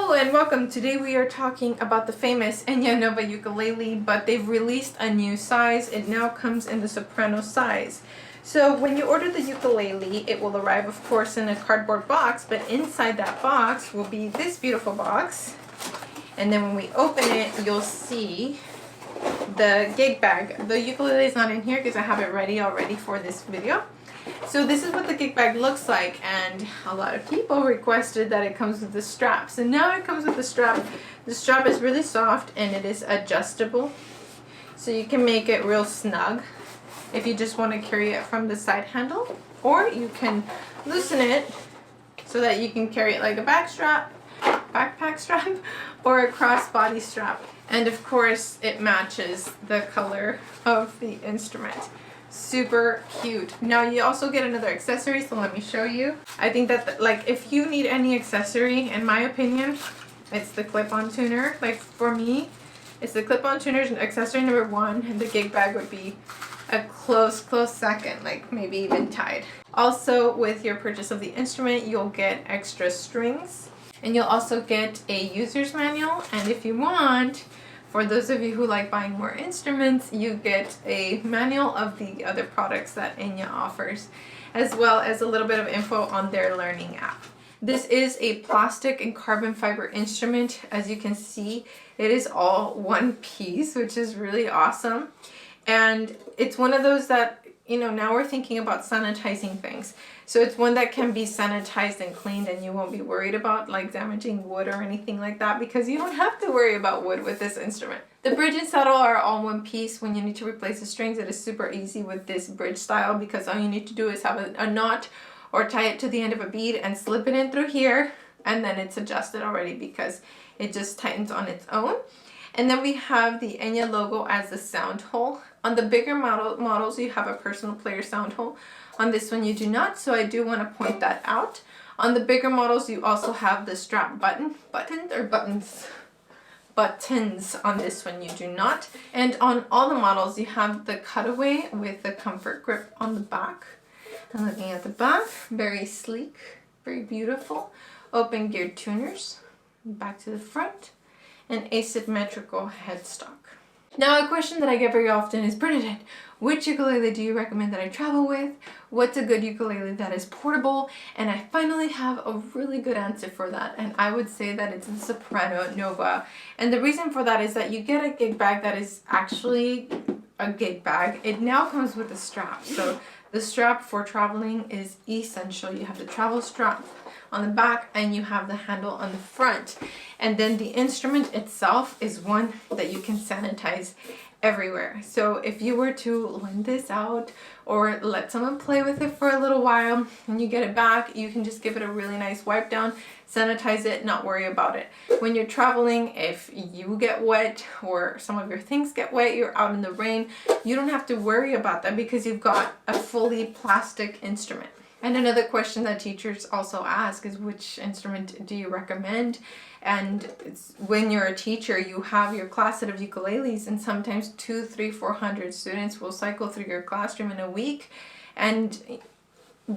Hello and welcome. Today we are talking about the famous Enya Nova ukulele, but they've released a new size. It now comes in the soprano size. So when you order the ukulele, it will arrive, of course, in a cardboard box, but inside that box will be this beautiful box. And then when we open it, you'll see the gig bag. The ukulele is not in here because I have it ready already for this video. So this is what the gig bag looks like, and a lot of people requested that it comes with the strap. So now it comes with the strap. The strap is really soft and it is adjustable, so you can make it real snug if you just want to carry it from the side handle, or you can loosen it so that you can carry it like a backpack strap, or a crossbody strap. And of course it matches the color of the instrument. Super cute. Now you also get another accessory, so let me show you. I think that if you need any accessory, in my opinion, it's the clip-on tuner. Like for me, it's the clip-on tuner, accessory number one, and the gig bag would be a close second, like maybe even tied. Also, with your purchase of the instrument, you'll get extra strings, and you'll also get a user's manual. And if you want, for those of you who like buying more instruments, you get a manual of the other products that Enya offers, as well as a little bit of info on their learning app. This is a plastic and carbon fiber instrument. As you can see, it is all one piece, which is really awesome. And it's one of those that, you know, now we're thinking about sanitizing things. So it's one that can be sanitized and cleaned, and you won't be worried about like damaging wood or anything like that, because you don't have to worry about wood with this instrument. The bridge and saddle are all one piece. When you need to replace the strings, it is super easy with this bridge style, because all you need to do is have a knot or tie it to the end of a bead and slip it in through here, and then it's adjusted already because it just tightens on its own. And then we have the Enya logo as the sound hole. On the bigger models, you have a personal player sound hole. On this one, you do not, so I do want to point that out. On the bigger models, you also have the strap buttons. On this one, you do not. And on all the models, you have the cutaway with the comfort grip on the back. And looking at the back, very sleek, very beautiful. Open geared tuners, back to the front, and asymmetrical headstock. Now, a question that I get very often is, Bernadette, which ukulele do you recommend that I travel with? What's a good ukulele that is portable? And I finally have a really good answer for that, and I would say that it's the Soprano Nova. And the reason for that is that you get a gig bag that is actually a gig bag. It now comes with a strap, so the strap for traveling is essential. You have the travel strap on the back, and you have the handle on the front. And then the instrument itself is one that you can sanitize everywhere. So if you were to lend this out or let someone play with it for a little while and you get it back, you can just give it a really nice wipe down, sanitize it, not worry about it. When you're traveling, if you get wet or some of your things get wet, you're out in the rain, you don't have to worry about that because you've got a fully plastic instrument. And another question that teachers also ask is, which instrument do you recommend? And when you're a teacher, you have your class set of ukuleles, and sometimes 200, 300, 400 students will cycle through your classroom in a week, and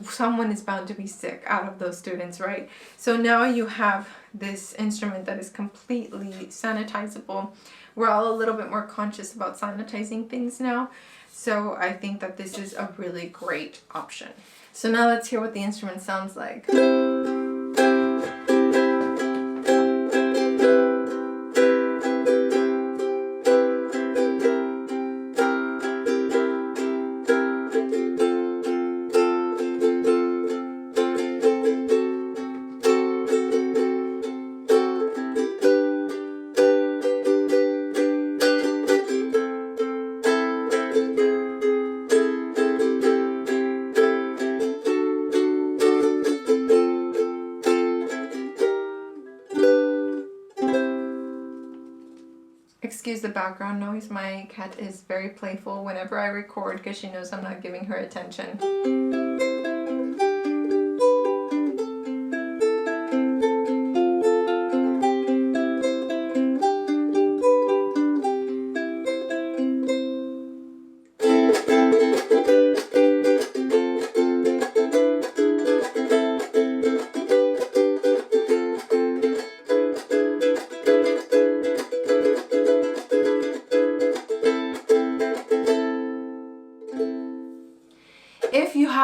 someone is bound to be sick out of those students, right? So now you have this instrument that is completely sanitizable. We're all a little bit more conscious about sanitizing things now, so I think that this is a really great option. So now let's hear what the instrument sounds like. Excuse the background noise. My cat is very playful whenever I record because she knows I'm not giving her attention.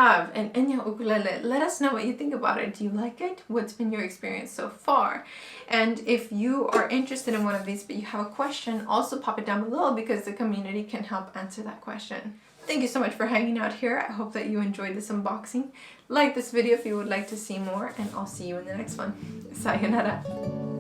have an Enya ukulele, let us know what you think about it. Do you like it? What's been your experience so far? And if you are interested in one of these but you have a question, also pop it down below because the community can help answer that question. Thank you so much for hanging out here. I hope that you enjoyed this unboxing. Like this video if you would like to see more, and I'll see you in the next one. Sayonara.